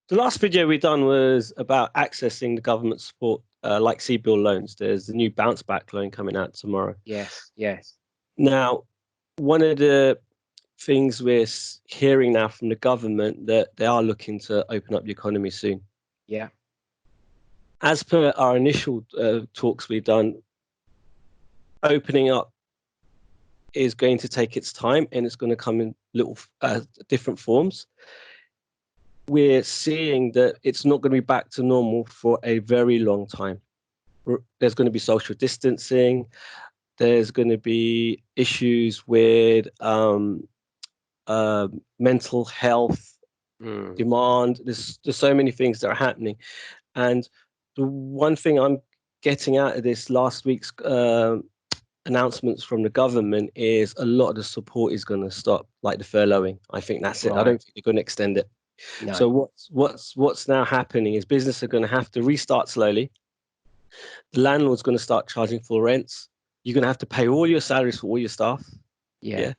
The last video we done was about accessing the government support, like CBIL loans. There's the new bounce back loan coming out tomorrow. Yes, yes. Now, one of the things we're hearing now from the government that they are looking to open up the economy soon. Yeah. As per our initial talks we've done, opening up is going to take its time and it's going to come in little different forms. We're seeing that it's not going to be back to normal for a very long time. There's going to be social distancing. There's going to be issues with mental health, demand. There's so many things that are happening. And the one thing I'm getting out of this last week's announcements from the government is a lot of the support is going to stop, like the furloughing. I think that's it. I don't think they're going to extend it. No. So what's now happening is businesses are going to have to restart slowly. The landlord's going to start charging full rents. You're going to have to pay all your salaries for all your staff. Yeah.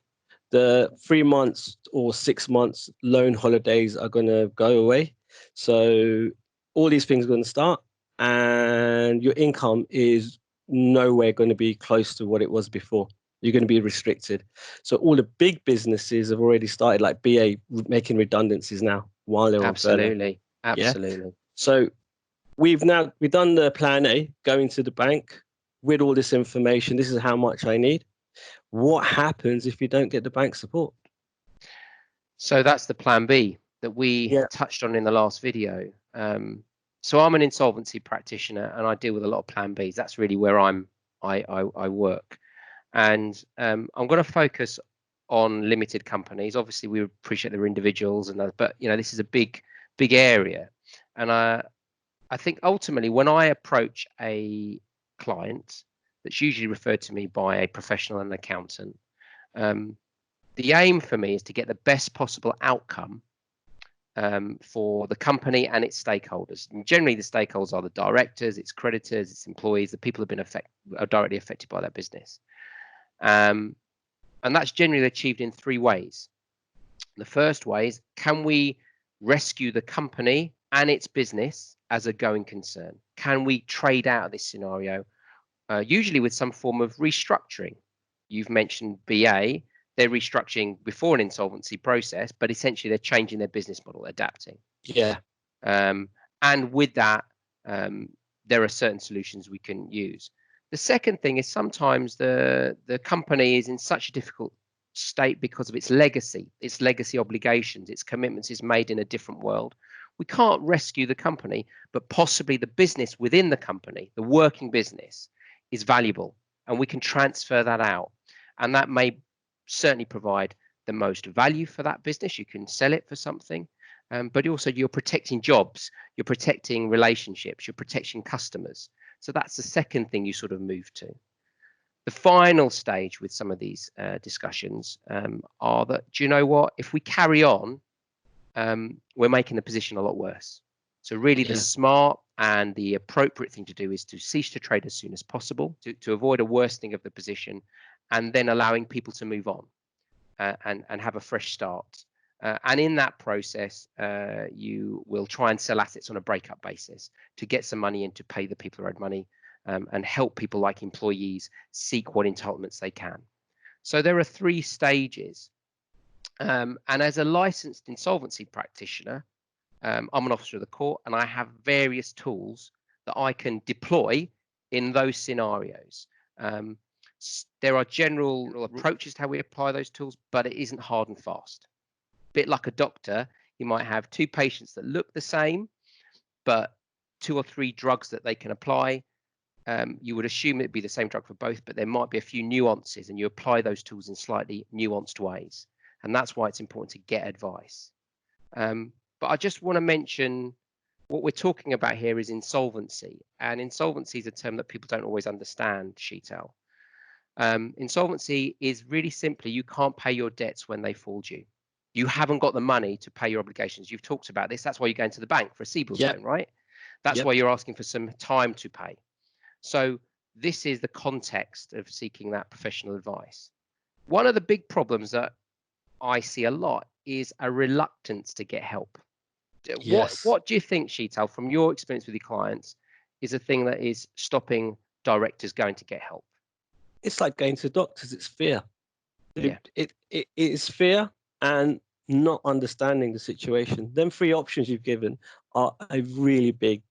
The 3 months or 6 months loan holidays are going to go away. So all these things are going to start, and your income is nowhere going to be close to what it was before. You're going to be restricted. So all the big businesses have already started, like BA, making redundancies now while they're on furlough. Absolutely. So we've done the plan A, going to the bank with all this information. This is how much I need. What happens if you don't get the bank support? So that's the plan B that we touched on in the last video. So I'm an insolvency practitioner and I deal with a lot of plan Bs. That's really where I work. And I'm going to focus on limited companies. Obviously, we appreciate they're individuals and that, but this is a big area. And I think ultimately, when I approach a client that's usually referred to me by a professional and an accountant, the aim for me is to get the best possible outcome for the company and its stakeholders. And generally, the stakeholders are the directors, its creditors, its employees, the people who have been are directly affected by that business. And that's generally achieved in three ways. The first way is, can we rescue the company and its business as a going concern? Can we trade out of this scenario, usually with some form of restructuring? You've mentioned BA. They're restructuring before an insolvency process, but essentially they're changing their business model, adapting. Yeah. And with that, there are certain solutions we can use. The second thing is sometimes the company is in such a difficult state because of its legacy obligations, its commitments is made in a different world. We can't rescue the company, but possibly the business within the company, the working business, is valuable, and we can transfer that out. And that may certainly provide the most value for that business. You can sell it for something, but also you're protecting jobs, you're protecting relationships, you're protecting customers. So that's the second thing you sort of move to. The final stage with some of these discussions are that, do you know what? If we carry on, we're making the position a lot worse. So really the smart and the appropriate thing to do is to cease to trade as soon as possible, to avoid a worsening of the position, and then allowing people to move on and have a fresh start. And in that process, you will try and sell assets on a breakup basis to get some money in to pay the people who owed money, and help people like employees seek what entitlements they can. So there are three stages. And as a licensed insolvency practitioner, I'm an officer of the court, and I have various tools that I can deploy in those scenarios. There are general approaches to how we apply those tools, but it isn't hard and fast. A bit like a doctor, you might have two patients that look the same, but 2 or 3 drugs that they can apply. You would assume it'd be the same drug for both, but there might be a few nuances, and you apply those tools in slightly nuanced ways. And that's why it's important to get advice. But I just want to mention what we're talking about here is insolvency. And insolvency is a term that people don't always understand, Sheetal. Insolvency is really simply, you can't pay your debts when they fall due. You haven't got the money to pay your obligations. You've talked about this. That's why you're going to the bank for a CBIL loan, right? That's why you're asking for some time to pay. So this is the context of seeking that professional advice. One of the big problems that I see a lot is a reluctance to get help. Yes. What do you think, Sheetal, from your experience with your clients, is a thing that is stopping directors going to get help? It's like going to doctors. It's fear. Yeah. It is fear and not understanding the situation. Them three options you've given are a really big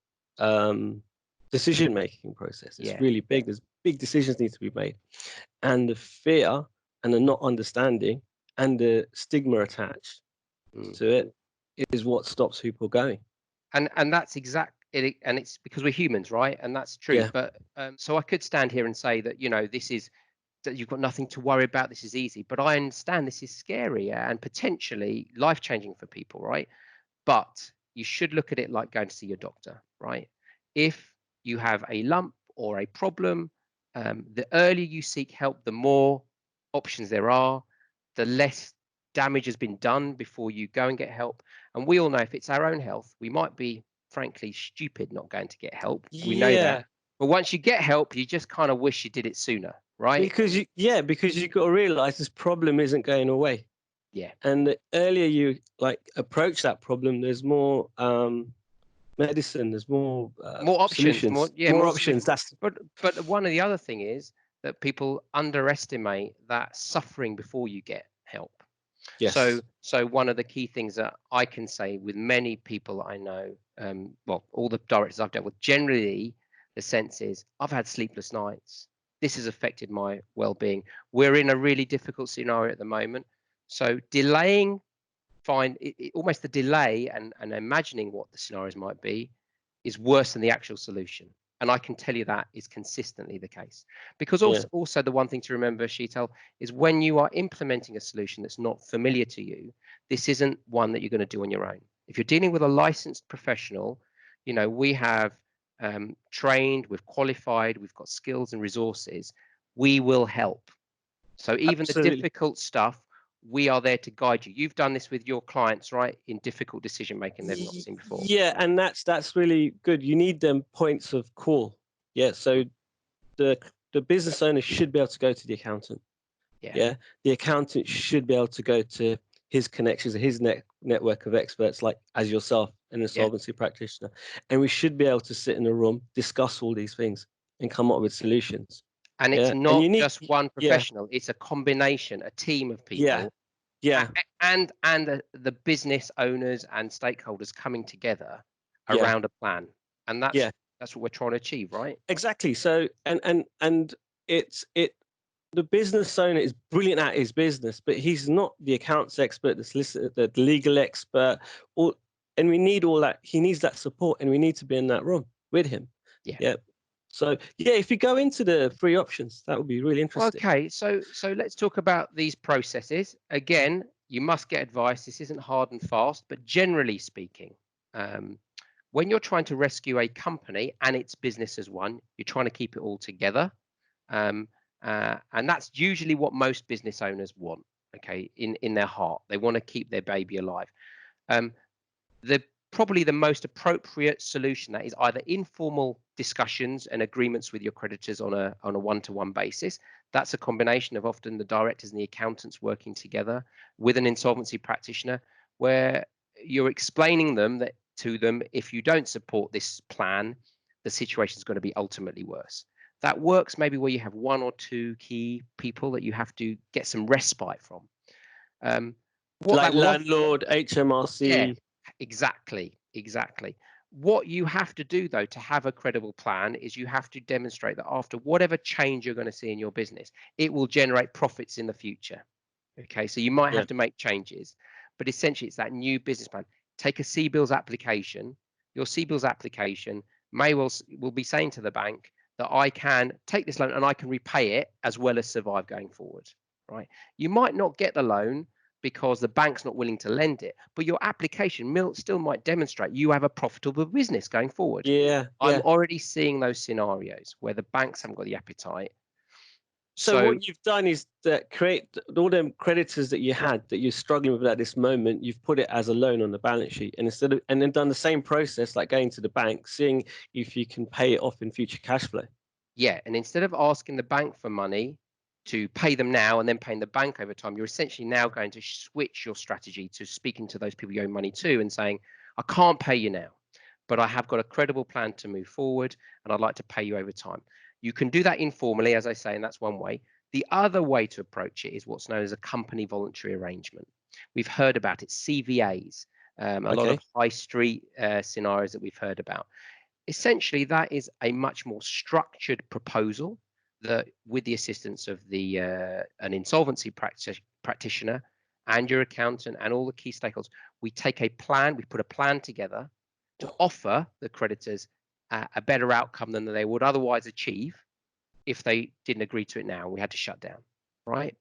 decision-making process. It's Yeah. really big. There's big decisions need to be made. And the fear and the not understanding and the stigma attached Mm. to it is what stops people going. And that's and it's because we're humans, right? And that's true. Yeah. But so I could stand here and say that, this is that you've got nothing to worry about. This is easy. But I understand this is scary and potentially life-changing for people, right? But you should look at it like going to see your doctor, right? If you have a lump or a problem, the earlier you seek help, the more options there are, the less damage has been done before you go and get help. And we all know if it's our own health, we might be frankly stupid not going to get help. We know that. Yeah. But once you get help, you just kind of wish you did it sooner, right? Because you've got to realize this problem isn't going away. Yeah. And the earlier you approach that problem, there's more medicine, there's more More options, solutions, more more options. solutions. But one of the other thing is that people underestimate that suffering before you get help. Yes. So one of the key things that I can say with many people I know, all the directors I've dealt with, generally the sense is I've had sleepless nights. This has affected my well-being. We're in a really difficult scenario at the moment. So delaying, almost the delay and imagining what the scenarios might be is worse than the actual solution. And I can tell you that is consistently the case. Because Yeah. also the one thing to remember, Sheetal, is when you are implementing a solution that's not familiar to you, this isn't one that you're going to do on your own. If you're dealing with a licensed professional, we have trained, we've qualified, we've got skills and resources, we will help. So even the Absolutely. difficult stuff, we are there to guide you. You've done this with your clients, right? In difficult decision making they've not seen before. Yeah, and that's really good. You need them points of call. Yeah. So the the business owner should be able to go to the accountant. Yeah. Yeah. The accountant should be able to go to his connections, his network of experts, like as yourself, an Yeah. insolvency practitioner. And we should be able to sit in a room, discuss all these things, and come up with solutions. And it's Yeah. And not you need, just one yeah, professional, it's a combination, a team of yeah, people, yeah, and the business owners and stakeholders coming together yeah, around a plan. And yeah. that's what we're trying to achieve, right? Exactly. So, and the business owner is brilliant at his business, but he's not the accounts expert, the solicitor, the legal expert, or and we need all that. He needs that support, and we need to be in that room with him. Yeah. Yeah. So yeah, if you go into the three options, that would be really interesting. Okay, so let's talk about these processes. Again, you must get advice. This isn't hard and fast, but generally speaking, um, when you're trying to rescue a company and its business as one, you're trying to keep it all together. Um, and that's usually what most business owners want, okay, in their heart. They want to keep their baby alive. Um, the Probably the most appropriate solution that is either informal discussions and agreements with your creditors on a one-to-one basis. That's a combination of often the directors and the accountants working together with an insolvency practitioner, where you're explaining to them if you don't support this plan, the situation is going to be ultimately worse. That works maybe where you have one or two key people that you have to get some respite from. What Like that will landlord, Yeah, HMRC. exactly. What you have to do, though, to have a credible plan is you have to demonstrate that after whatever change you're going to see in your business, it will generate profits in the future. Okay, so you might Yeah, have to make changes, but essentially it's that new business plan. Take a CBILS application. Your CBILS application will be saying to the bank that I can take this loan and I can repay it as well as survive going forward. Right? You might not get the loan because the bank's not willing to lend it, but your application still might demonstrate you have a profitable business going forward. yeah, I'm yeah. already seeing those scenarios where the banks haven't got the appetite. So So what you've done is that create all them creditors that you had that you're struggling with at this moment, you've put it as a loan on the balance sheet, and then done the same process like going to the bank, seeing if you can pay it off in future cash flow. yeah, and instead of asking the bank for money to pay them now and then paying the bank over time, you're essentially now going to switch your strategy to speaking to those people you owe money to and saying, I can't pay you now, but I have got a credible plan to move forward, and I'd like to pay you over time. You can do that informally, as I say, and that's one way. The other way to approach it is what's known as a company voluntary arrangement. We've heard about it, CVAs, a lot of high street scenarios that we've heard about. Essentially, that is a much more structured proposal that, with the assistance of an insolvency practitioner and your accountant and all the key stakeholders, we take a plan, we put a plan together to offer the creditors a better outcome than they would otherwise achieve if they didn't agree to it now. We had to shut down, right?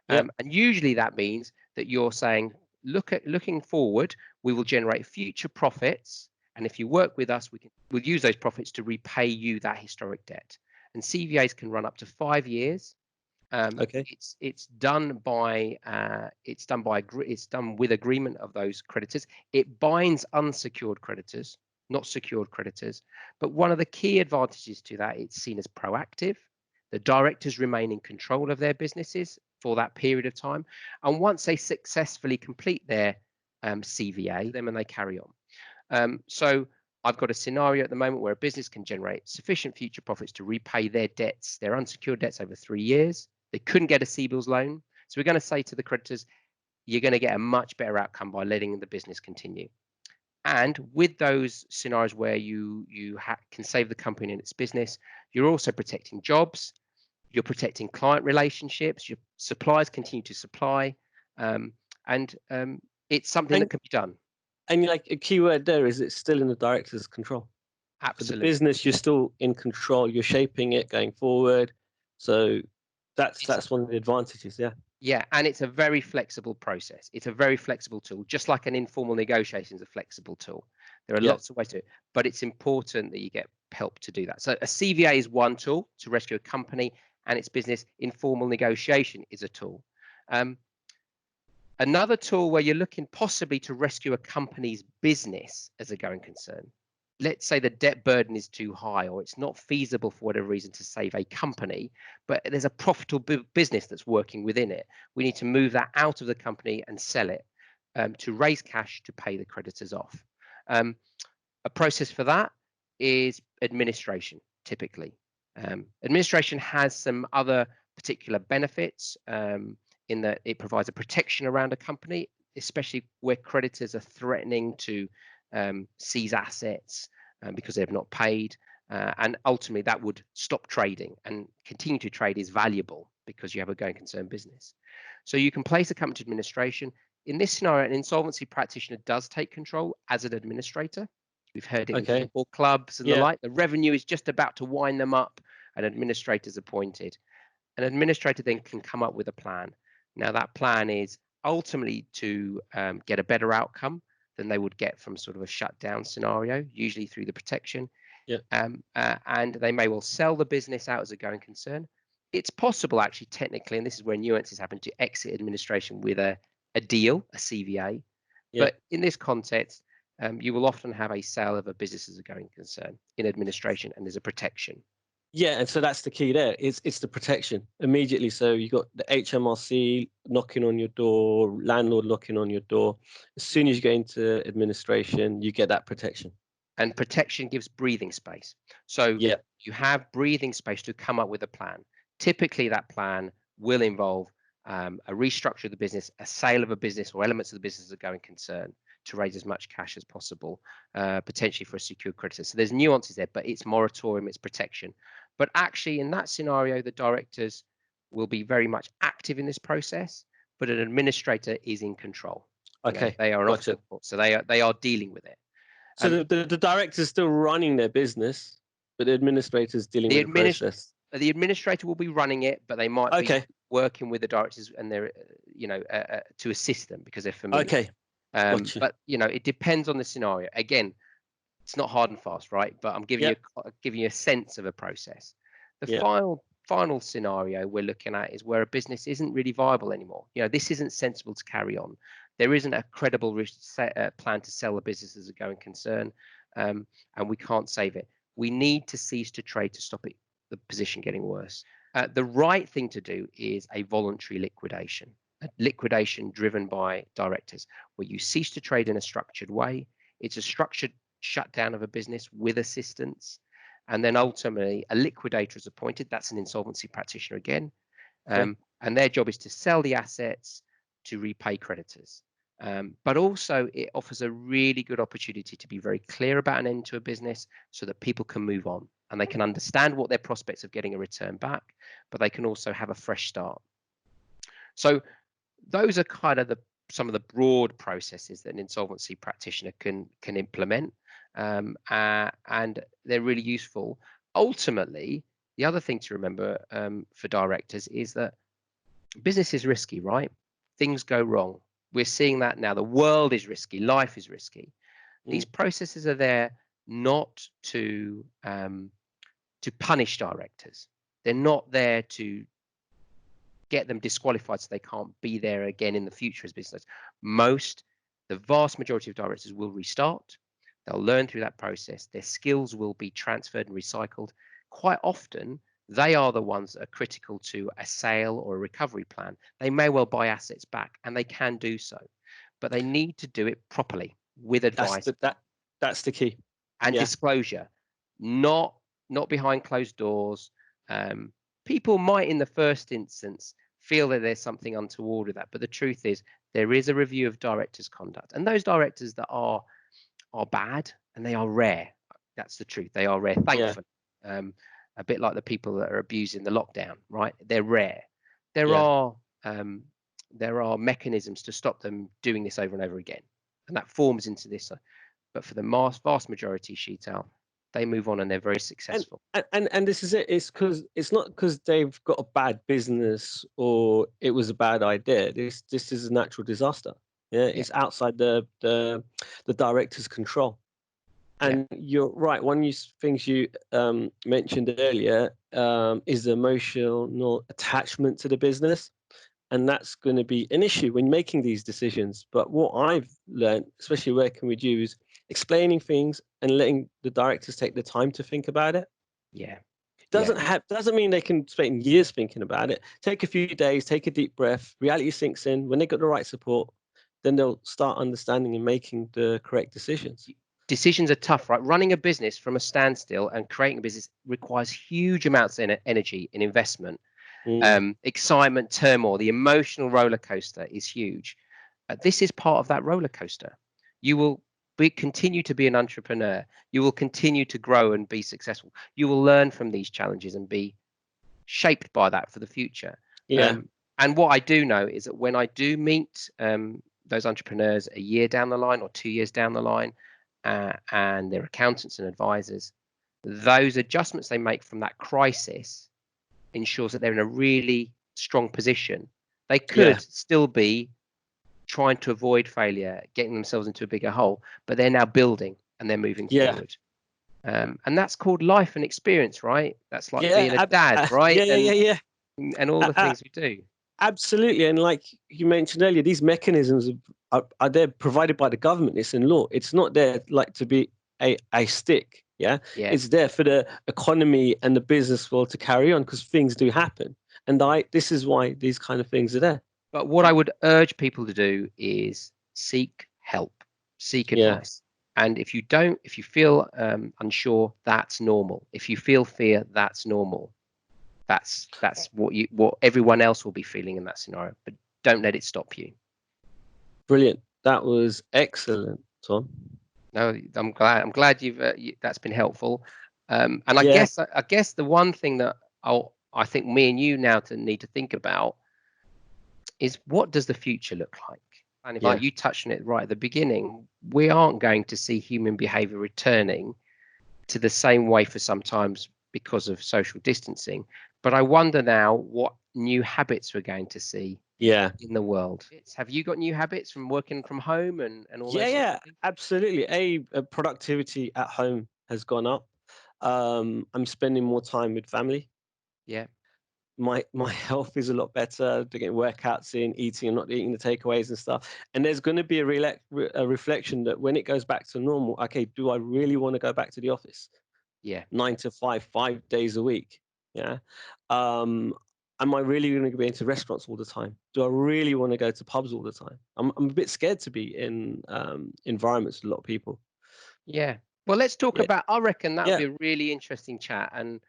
And usually that means that you're saying, looking forward, we will generate future profits, and if you work with us, we'll use those profits to repay you that historic debt. And CVAs can run up to 5 years. It's done with agreement of those creditors. It binds unsecured creditors, not secured creditors. But one of the key advantages to that, it's seen as proactive. The directors remain in control of their businesses for that period of time, and once they successfully complete their CVA, then they carry on. So I've got a scenario at the moment where a business can generate sufficient future profits to repay their debts, their unsecured debts, over 3 years. They couldn't get a CBILS loan, so we're going to say to the creditors, you're going to get a much better outcome by letting the business continue. And with those scenarios where you can save the company and its business, you're also protecting jobs, you're protecting client relationships, your suppliers continue to supply, and it's something that can be done. And like a key word there is it's still in the director's control. Absolutely. For the business, you're still in control. You're shaping it going forward. So that's one of the advantages. Yeah. Yeah, and it's a very flexible process. It's a very flexible tool, just like an informal negotiation is a flexible tool. There are lots of ways to do it, but it's important that you get help to do that. So a CVA is one tool to rescue a company and its business. Informal negotiation is a tool. Another tool where you're looking possibly to rescue a company's business as a going concern. Let's say the debt burden is too high, or it's not feasible for whatever reason to save a company, but there's a profitable business that's working within it. We need to move that out of the company and sell it to raise cash to pay the creditors off. A process for that is administration, typically. Administration has some other particular benefits in that it provides a protection around a company, especially where creditors are threatening to seize assets because they have not paid, and ultimately that would stop trading, and continue to trade is valuable because you have a going concern business. So you can place a company to administration. In this scenario, an insolvency practitioner does take control as an administrator. We've heard it with football clubs and the like. The revenue is just about to wind them up, an administrator is appointed. An administrator then can come up with a plan. Now that plan is ultimately to get a better outcome than they would get from sort of a shutdown scenario, usually through the protection. And they may well sell the business out as a going concern. It's possible, actually, technically, and this is where nuances happen, to exit administration with a deal, a CVA. But in this context, you will often have a sale of a business as a going concern in administration, and there's a protection. Yeah, and so that's the key there. It's the protection immediately. So you got the HMRC knocking on your door, landlord knocking on your door. As soon as you go into administration, you get that protection. And protection gives breathing space. So you have breathing space to come up with a plan. Typically, that plan will involve a restructure of the business, a sale of a business or elements of the business as a going concern to raise as much cash as possible, potentially for a secured creditor. So there's nuances there, but it's moratorium, it's protection. But actually, in that scenario, the directors will be very much active in this process, but an administrator is in control. Okay, they are off the court, so they are dealing with it. So the director's still running their business, but the administrator's dealing with the process. The administrator will be running it, but they might be working with the directors and they're, to assist them because they're familiar. Okay. But it depends on the scenario. Again, it's not hard and fast, right? But I'm giving you a sense of a process. The final scenario we're looking at is where a business isn't really viable anymore. This isn't sensible to carry on. There isn't a credible plan to sell the business as a going concern, and we can't save it. We need to cease to trade to stop the position getting worse. The right thing to do is a voluntary liquidation, a liquidation driven by directors, where you cease to trade in a structured way. It's a structured shutdown of a business with assistance. And then ultimately a liquidator is appointed. That's an insolvency practitioner again. Okay. And their job is to sell the assets to repay creditors. But also it offers a really good opportunity to be very clear about an end to a business so that people can move on and they can understand what their prospects of getting a return back, but they can also have a fresh start. So those are kind of some of the broad processes that an insolvency practitioner can implement, and they're really useful. Ultimately, the other thing to remember for directors is that business is risky, right? Things go wrong. We're seeing that now. The world is risky. Life is risky. These processes are there not to punish directors. They're not there to get them disqualified so they can't be there again in the future as business. The vast majority of directors will restart. They'll learn through that process. Their skills will be transferred and recycled. Quite often, they are the ones that are critical to a sale or a recovery plan. They may well buy assets back, and they can do so, but they need to do it properly with advice. That's the key. And disclosure, not behind closed doors. People might, in the first instance, feel that there's something untoward with that, but the truth is there is a review of directors' conduct, and those directors that are bad, and they are rare. That's the truth. They are rare, thankfully. A bit like the people that are abusing the lockdown, right? They're rare. There are mechanisms to stop them doing this over and over again, and that forms into this. But for the vast majority, Sheetal, they move on and they're very successful. And this is it. It's not because they've got a bad business or it was a bad idea. This is a natural disaster. It's outside the director's control. And you're right. One of the things you mentioned earlier is the emotional attachment to the business. And that's going to be an issue when making these decisions. But what I've learned, especially working with you, is explaining things and letting the directors take the time to think about it. Doesn't mean they can spend years thinking about it. Take a few days, take a deep breath, reality sinks in. When they got the right support, then they'll start understanding and making the correct decisions. Decisions are tough, right? Running a business from a standstill and creating a business requires huge amounts of energy and investment. Excitement, turmoil, the emotional roller coaster is huge. This is part of that roller coaster. You will continue to be an entrepreneur. You will continue to grow and be successful. You will learn from these challenges and be shaped by that for the future. And what I do know is that when I do meet those entrepreneurs a year down the line or 2 years down the line, and their accountants and advisors, those adjustments they make from that crisis ensures that they're in a really strong position. They could still be trying to avoid failure, getting themselves into a bigger hole, but they're now building and they're moving forward. And that's called life and experience, right? That's like being a dad, right? And all the things we do. Absolutely. And like you mentioned earlier, these mechanisms are there provided by the government. It's in law. It's not there like to be a stick. It's there for the economy and the business world to carry on, because things do happen. And this is why these kind of things are there. But what I would urge people to do is seek help, seek advice. And if you feel unsure, that's normal. If you feel fear, that's normal. That's what everyone else will be feeling in that scenario. But don't let it stop you. Brilliant. That was excellent, Tom. No, I'm glad you've that's been helpful. And I guess the one thing that I think me and you now need to think about is, what does the future look like? And if like you touched on it right at the beginning, we aren't going to see human behavior returning to the same way for some times because of social distancing. But I wonder now what new habits we're going to see in the world. Have you got new habits from working from home and all that? Yeah, absolutely. Productivity at home has gone up. I'm spending more time with family. My health is a lot better. Getting workouts in, eating, and not eating the takeaways and stuff. And there's going to be a reflection that when it goes back to normal, okay, do I really want to go back to the office? 9 to 5, 5 days a week. Am I really going to be into restaurants all the time? Do I really want to go to pubs all the time? I'm a bit scared to be in environments with a lot of people. Yeah. Well, let's talk Yeah. about. I reckon that would Yeah. be a really interesting chat and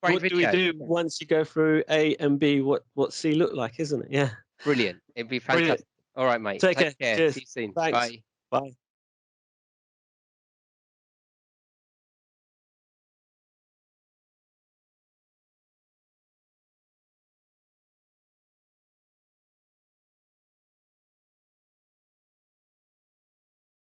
great What do video. we do once you go through A and B? What C look like, isn't it? Yeah. Brilliant. It'd be Brilliant. fantastic. All right, mate. Take care. Take care. Cheers. See you soon. Thanks. Bye. Bye.